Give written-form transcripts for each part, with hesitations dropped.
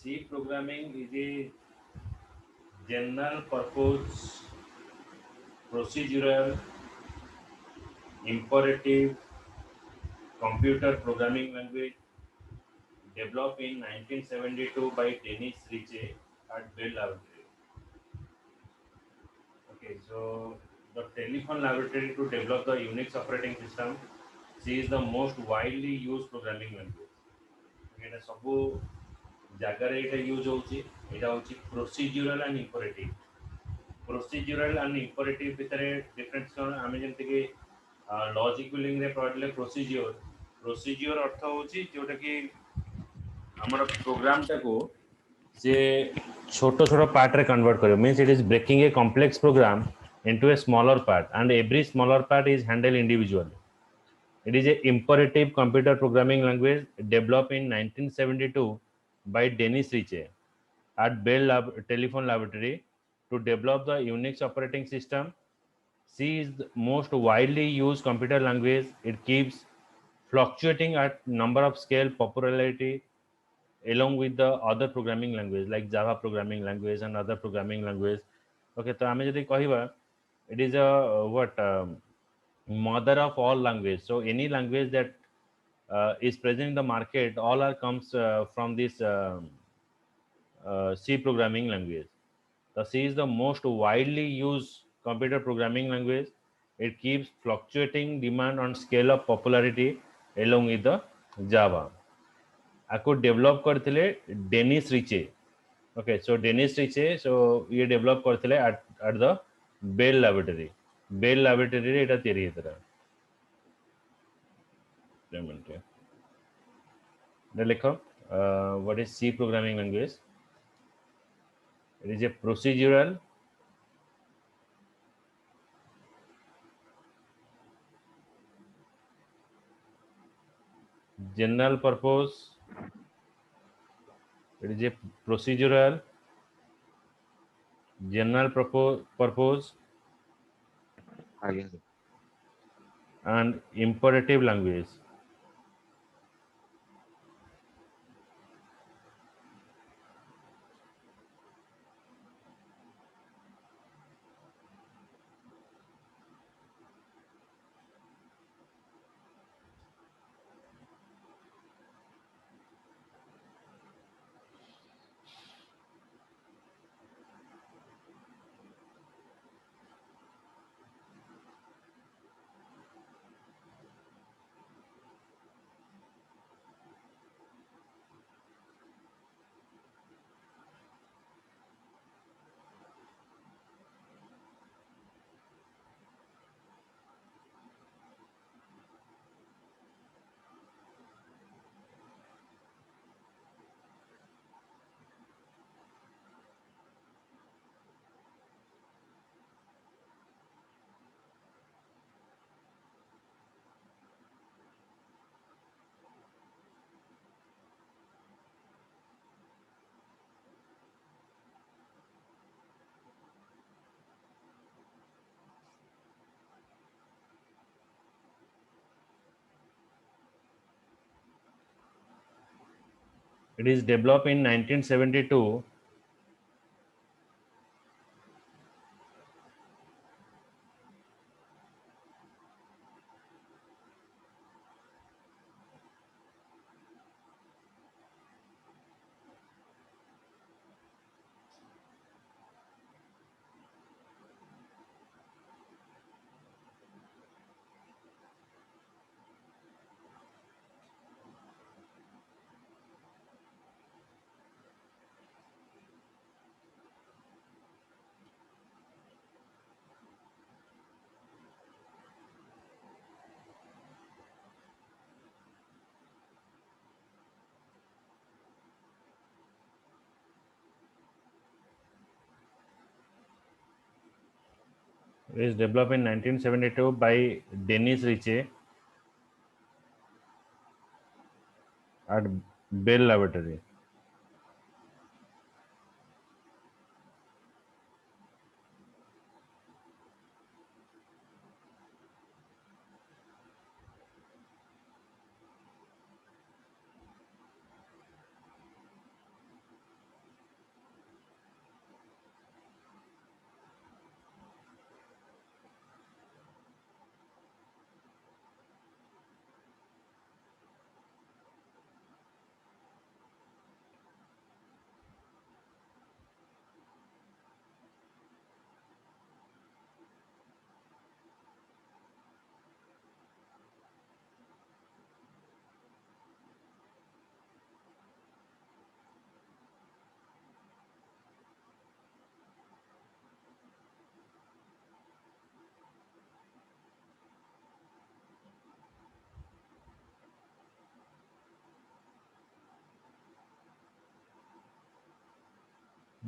C programming is a general purpose procedural imperative computer programming language developed in 1972 by Dennis Ritchie at Bell Laboratory. Okay, so the Telephone Laboratory to develop the Unix operating system. C is the most widely used programming language. Okay, ସବୁ ଜାଗାରେ ଏଇଟା use ହେଉଛି ଏଇଟା ହେଉଛି ପ୍ରୋସିଜ୍ୟୁରାଲ and ଇମ୍ପରେଟିଭ ପ୍ରୋସିଜ୍ୟୁରାଲ and ଇମ୍ପରେଟିଭ ଭିତରେ difference କ'ଣ ଆମେ ଯେମିତିକି ଲଜିକ୍ ବିଲ୍ଡିଂରେ ପଢ଼ିଲେ ପ୍ରୋସିଜ୍ୟୁର ଅର୍ଥ ହେଉଛି ଯେଉଁଟାକି ଆମର ପ୍ରୋଗ୍ରାମଟାକୁ ସେ ଛୋଟ ଛୋଟ ପାର୍ଟରେ କନଭର୍ଟ କରିବ means it is breaking a complex program into a smaller part and every smaller part is handled individually. It is a imperative computer programming language developed in 1972 by Dennis Ritchie at Telephone Laboratory to develop the Unix operating system. C is the most widely used computer language. It keeps fluctuating at number of scale popularity along with the other programming language like Java programming language and other programming language. Okay, तो आमे जदि कहिबा it is a what mother of all language. So any language that is present in the market, all are comes from this C programming language. The C is the most widely used computer programming language. It keeps fluctuating demand on scale of popularity along with the Java. आपको develop करथिले Dennis रिचे. Okay, so Dennis Ritchie, so ये develop करथिले at the Bell Laboratory. Bell Laboratory रे एटा तैयारी हेतरा. Payment है. ने लिखो what is C programming language? It is a procedural general purpose. It is a procedural general purpose ଆଜ୍ଞା sir। and imperative language. It is developed in 1972. It is developed in 1972 by Dennis Ritchie at Bell Laboratory.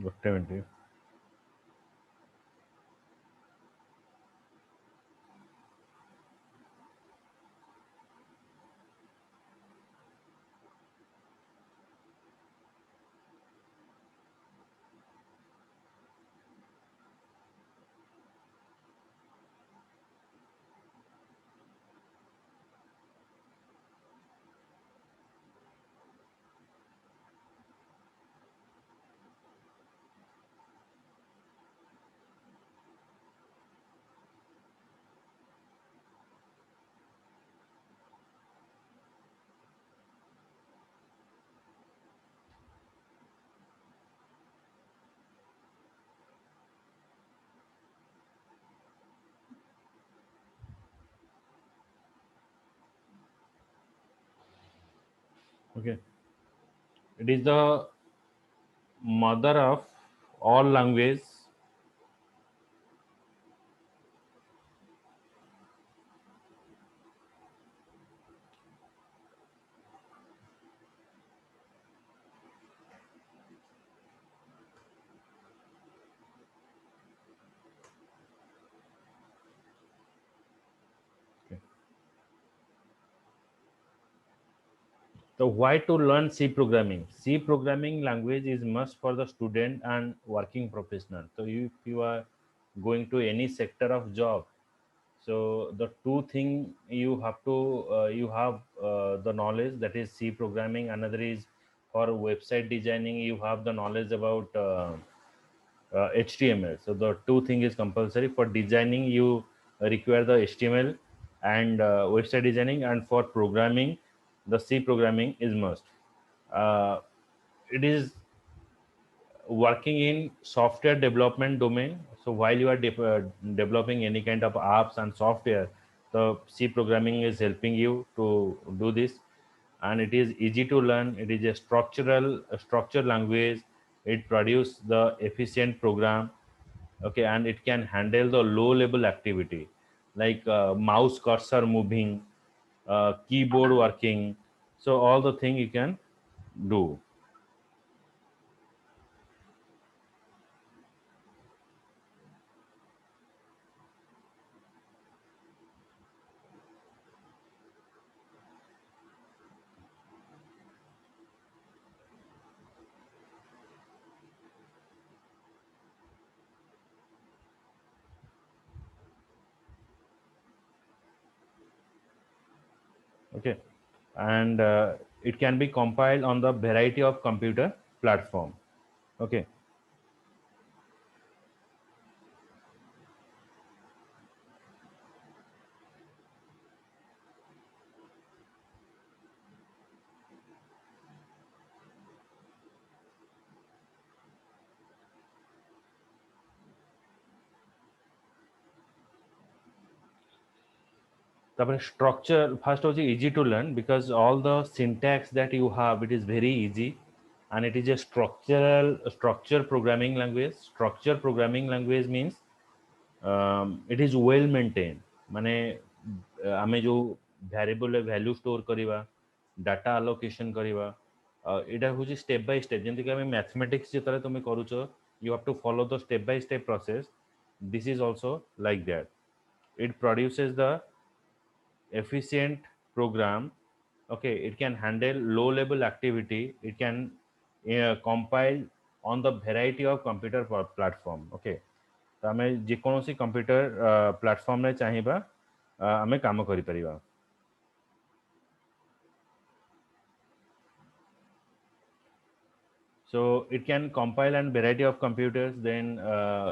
ଗୋଟେ minute. Okay, it is the mother of all language. Okay. So why to learn C programming? C programming language is must for the student and working professional. So if you are going to any sector of job, so the two thing you have to you have the knowledge, that is C programming. Another is for website designing, you have the knowledge about HTML. So the two thing is compulsory for designing. You require the HTML and website designing, and for programming, the C programming is must. Uh, it is working in software development domain. So while you are developing any kind of apps and software, the C programming is helping you to do this, and it is easy to learn. It is a structured language. It produces the efficient program. Okay, and it can handle the low level activity like mouse cursor moving, keyboard working. So all the thing you can do. Okay, and it can be compiled on the variety of computer platform. Okay, তারপরে structure first was easy to learn because all the syntax that you have, it is very easy, and it is a structure programming language. Structure programming language means it is well maintained. ମାନେ ଆମେ ଯୋଉ variable value store କରିବା, data allocation କରିବା, ଏଇଟା ହେଉଛି step by step. ଯେମିତିକି ଆମେ mathematics ଯେତେବେଳେ ତୁମେ କରୁଛ, you have to follow the step by step process. This is also like that. It produces the efficient program. Okay, it can handle low level activity. It can compile on the variety of computer platform. Okay, तो आमे जेकोसी computer platform रे चाहिबा आमे काम करि परिबा. So it can compile and variety of computers, then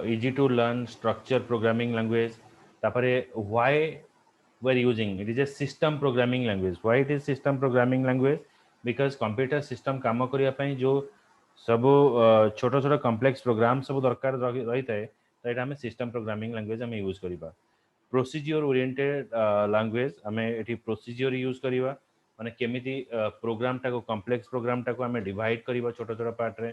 easy to learn structure programming language. Tapare why we're using it is a system programming language. Why it is system programming language? Because computer system काम करिया पई जो सब छोटा छोटा complex program सब दरकार रही थाए, तो एटा हमें system programming language हमें यूज करिबा. Procedure oriented language हमें एटी procedure यूज करिबा. माने केमिति प्रोग्राम टाको कॉम्प्लेक्स प्रोग्राम टाको हमें डिवाइड करिबा छोटा छोटा पार्ट रे.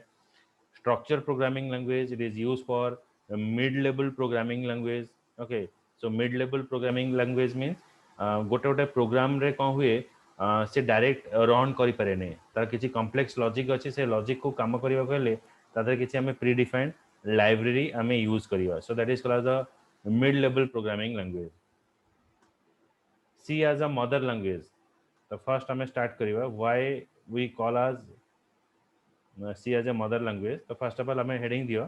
Structure programming language, it is used for mid level programming language. Okay, so mid level programming language means गोटे गोटे प्रोग्राम रे कौन हुए से डायरेक्ट रन करि पारे नै, तार किछि कॉम्प्लेक्स लॉजिक अछि, से लॉजिक को काम करिबा कहले तादर किसी हमें प्री डिफाइंड लाइब्रेरी हमें यूज करिवा so that is called the mid level programming language C as a mother language तो फर्स्ट हमें स्टार्ट करिवा why we call as C as a mother language तो फर्स्ट ऑफ ऑल हमें heading दियो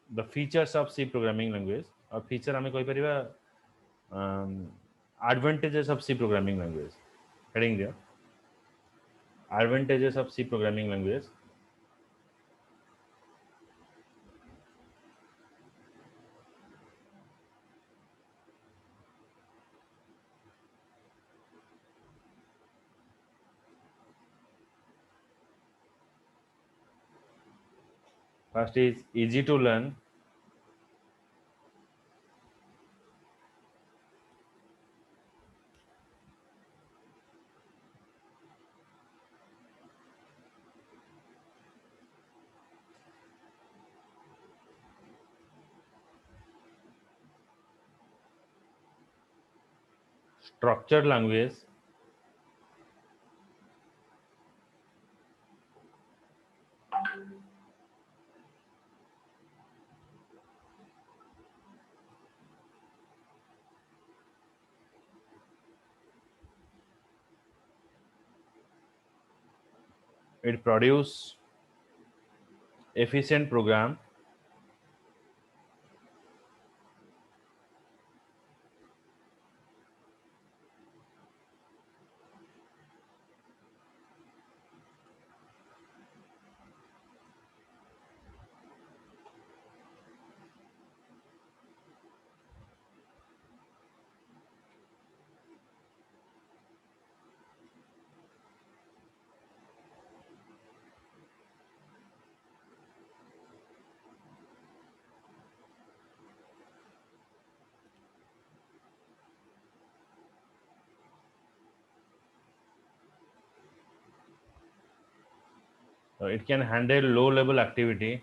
the features of C programming language और feature हमें कोई परिवा advantages of C programming language heading there advantages of C programming language first is easy to learn structured language it produce efficient program it can handle low level activity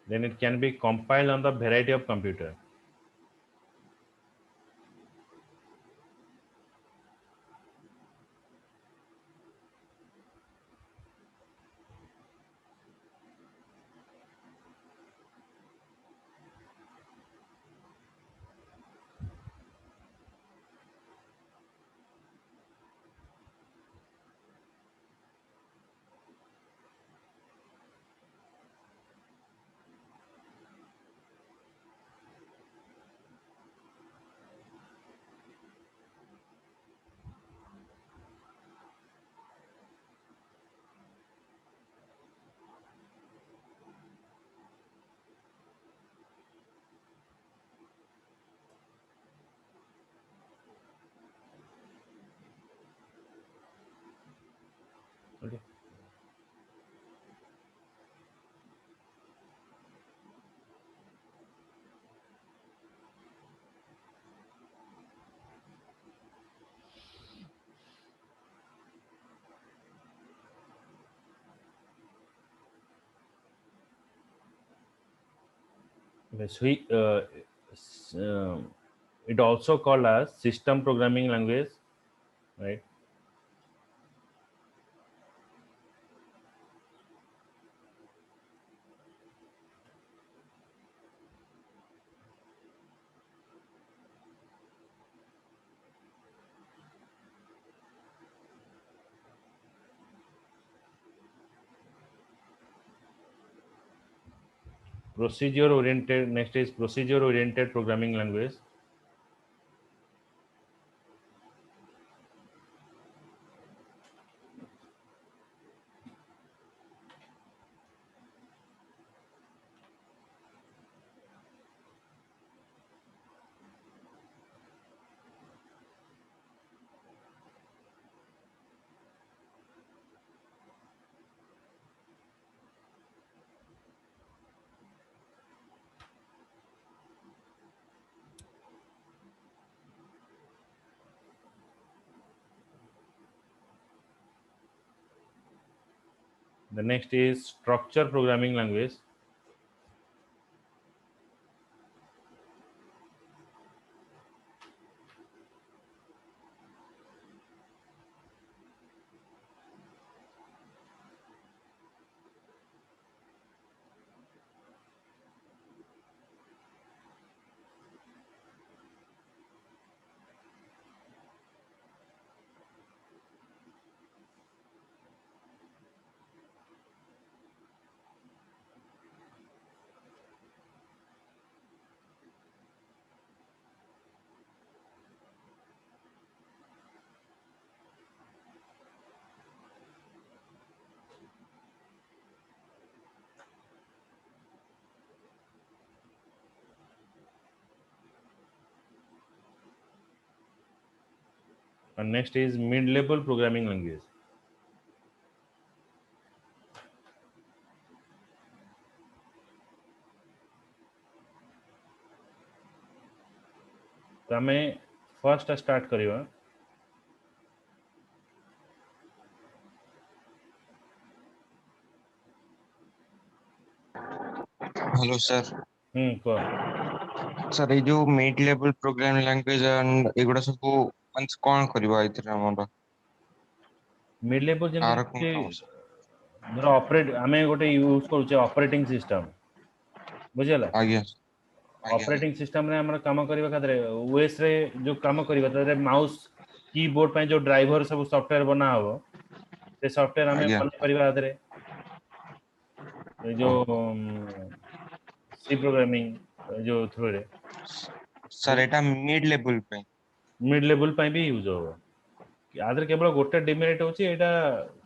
then it can be compiled on the variety of computer okay yes, it also called as system programming language right procedure oriented next is procedure oriented programming language The next is structure programming language. And next is mid-level programming language. तो आम first start करवा hello sir. कह sir ये जो mid level programming language and एगुड़ा सब means कोन करबा इतरे हमर मिड लेवल तार कोन जमी काम धर ऑपरेट आम गोटे यूज करुचे ऑपरेटिंग सिस्टम बुझेला आज्ञा आज्ञा ऑपरेटिंग सिस्टम रे हमर काम करबा खातिर ओएस रे जो काम करबा तारे माउस कीबोर्ड पे जो ड्राइवर सब सॉफ्टवेयर बना हो से सॉफ्टवेयर हमें आज्ञा बना परिबा आदरे जो ओहो सी प्रोग्रामिंग जो थ्रू रे सर एटा मिड लेवल पे मिड लेवल पे भी यूज हो आदरे केवल गोटे डिमेरिट होची एटा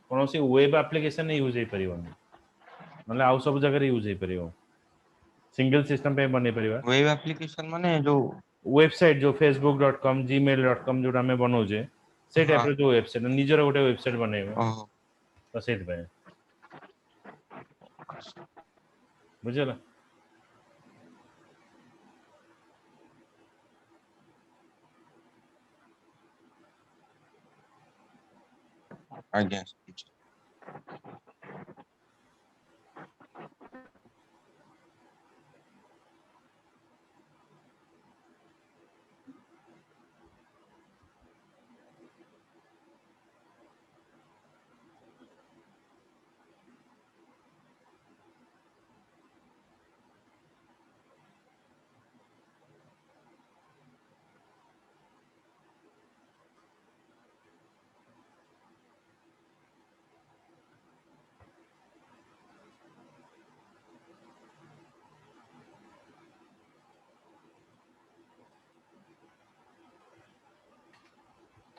कोनोसी वेब एप्लीकेशन यूज हे परिबनी मतलब आउ सब जगह यूज हे परिबो सिंगल सिस्टम पे बने परिबा वेब एप्लीकेशन माने जो वेबसाइट जो facebook.com gmail.com जो आम बनाऊे से टाइप हाँ जो वेबसाइट निजर गोटे वेबसाइट बनइबो ओहो तो से बुझेला आज्ञा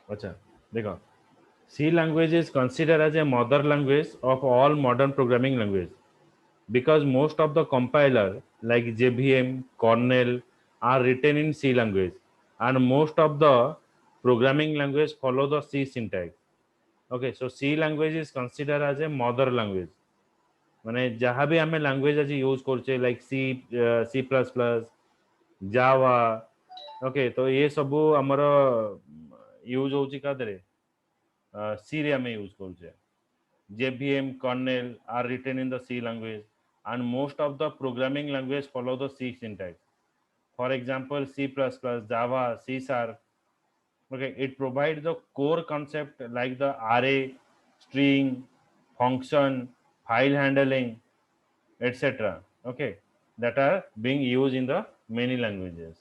अच्छा देखो C language is considered as a mother language of all modern programming language because most of the compiler like JVM, Kernel are written in C language and most of the programming language follow the C syntax. Okay, so C language is considered as a mother language. माने जहाँ भी आम language आज use करछे like C plus plus Java okay तो ये सब आमर यूज होची कादरे सी रे आम यूज करछे JVM kernel are written in the C language and most of the programming language follow the C syntax. For example, C++, Java, C Sharp. Okay, it provides the core concept like the array, string, function, file handling, etc. Okay, that are being used in the many languages.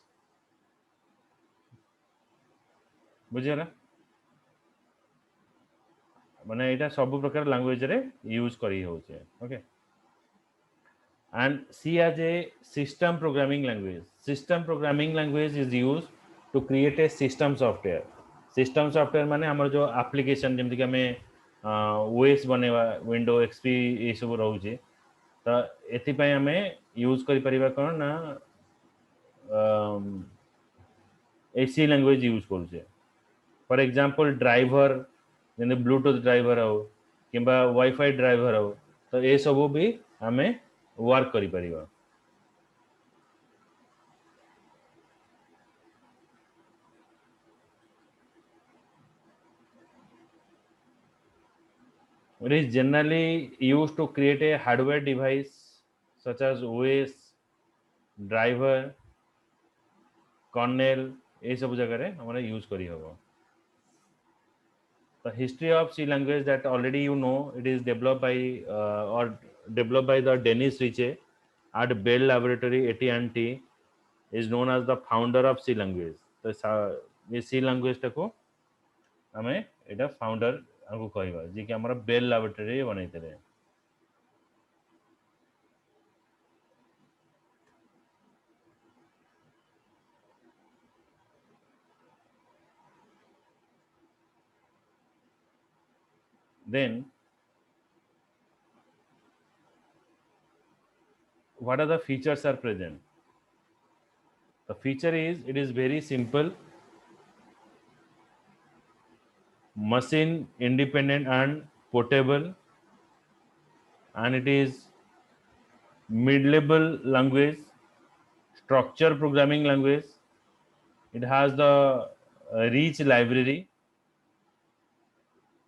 बुझेला माने एटा सब प्रकार language रे use करी होचे okay and C as a system programming language. System programming language is used to create a system software. System software माने हमर जो एप्लीकेशन जेमति कि हमें ओएस बनेवा विंडो एक्सपी ए सब रहउचे त एथि पय हमें यूज करि परिबा कोन ना एसी लैंग्वेज यूज करूचे फॉर एग्जांपल ड्राइवर जेने ब्लूटूथ ड्राइवर हो किंबा वाईफाई ड्राइवर हो तो ए सब भी हमें वर्क करि परिबा It is generally used to create a hardware device such as OS, driver, kernel, ये सब जगह रे हमारा यूज करी होगा. The history of C language that already you know, it is developed by or developed by the Dennis Ritchie at Bell Laboratory AT&T, is known as the founder of C language. तो ये C language टाको हमें एटा founder हमको कहबा जे कि हमरा Bell laboratory बनैतले. Then what are the features are present? The feature is it is very simple, machine independent and portable, and it is mid-level language, structure programming language. It has the rich library,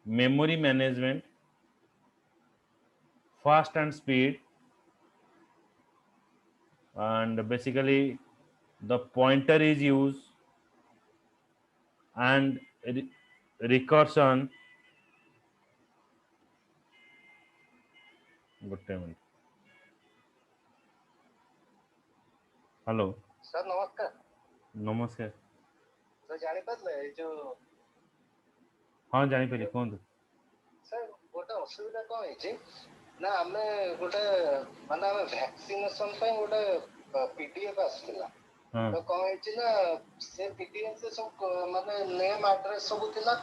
memory management, fast and speed, and basically the pointer is used, and recursion. Good time. Hello sir नमस्कार. नमस्कार. Sir जानी पारले ए जो हाँ जानी पारे कोन. Sir गोटे असुविधा कोन है ना हमें गोटे माने हमें वैक्सीनेशन पे गोटे पीडीएफ आसला. तो कोन है ना से पीडीएफ से सब माने नेम एड्रेस सब थिला.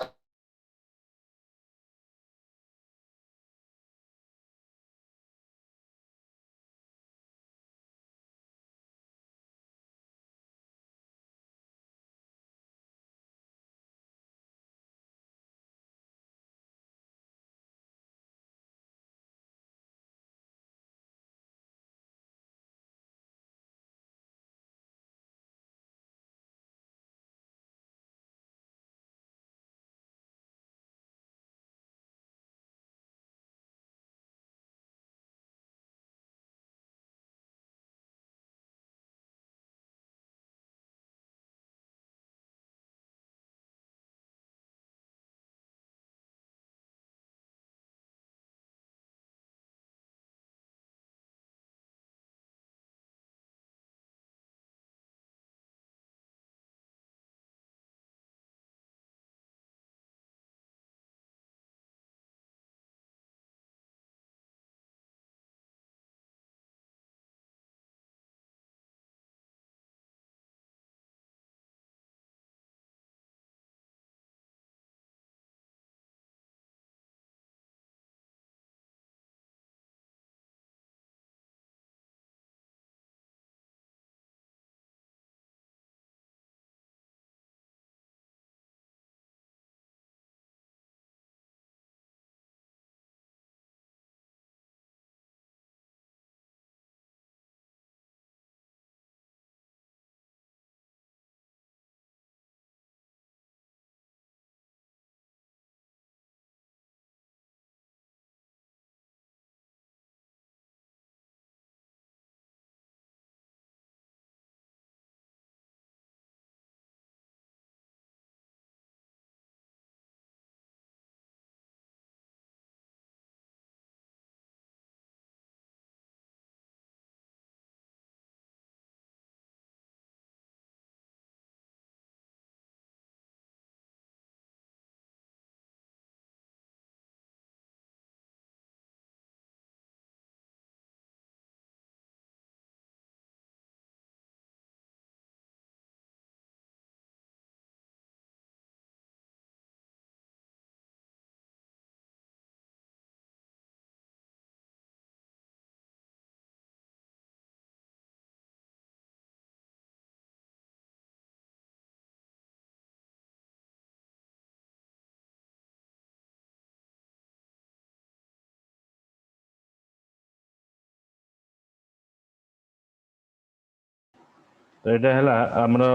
तो এটা হলা আমরা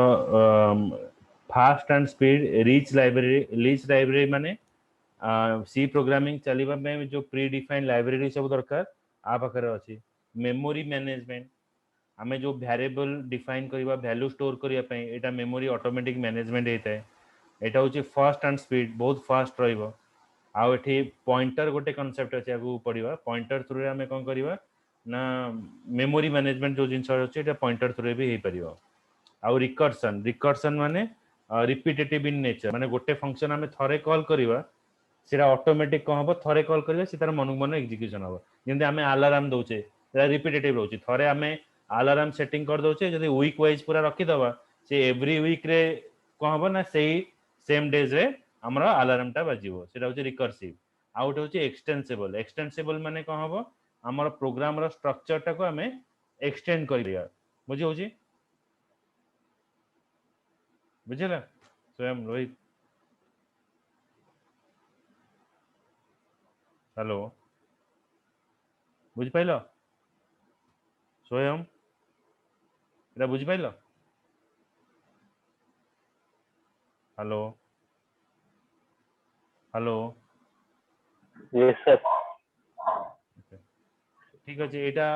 fast and speed rich library মানে सी प्रोग्रामिंग चलिबा में जो प्री डिफाइंड लाइब्रेरी सब दरकार आ पाखरे अछि मेमोरी मैनेजमेंट आमे जो वेरिएबल डिफाइन करबा वैल्यू स्टोर करिया पई एटा मेमोरी ऑटोमेटिक मैनेजमेंट हेतै एटा होची फास्ट एंड स्पीड बहुत फास्ट रहइबो आ एठी पॉइंटर गोटे कांसेप्ट अछि आगु पडिबा पॉइंटर थ्रू रे आमे कोन करबा ना मेमोरी मैनेजमेंट जो जिंस अछि एटा पॉइंटर थ्रू रे भी हे परिबो आ रिकर्सन रिकर्सन माने रिपीटेटिव इन नेचर माने गोटे फंक्शन आमे थरे कॉल करबा सेटा ऑटोमेटिक कोन हबो थरे कॉल करबा से तार मनक मन एग्जीक्यूशन हबो जेंते आमे अलार्म दोचे सेटा रिपीटेटिव रहउची थरे आमे अलार्म सेटिंग कर दोचे जदी वीक वाइज पूरा रखि दबा से एवरी वीक रे कोन हबो ना सेही सेम डेज रे हमरा अलार्म टा बाजिबो सेटा होची रिकर्सिव आउट होची एक्सटेंसिबल माने कोन हबो हमर प्रोग्राम रो स्ट्रक्चर टा को हमें एक्सटेंड कर दिया बुझी होची बुझिला स्वयं रोहित हेलो बुझ पाइलो स्वयं एटा बुझ pilo hello hello yes sir ठीक अछि एटा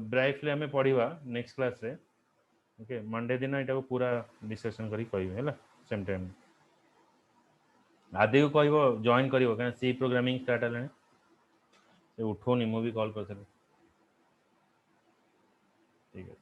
ब्राइफली हमें पढ़िबा नेक्स्ट क्लास रे ओके मंडे दिन एटा को पूरा डिस्कशन करी कहबे हैला सेम टाइम आदि को कहबो जॉइन करिवो कान सी प्रोग्रामिंग स्टार्ट हलाने उठोनी मु भी कॉल करथले ठीक है।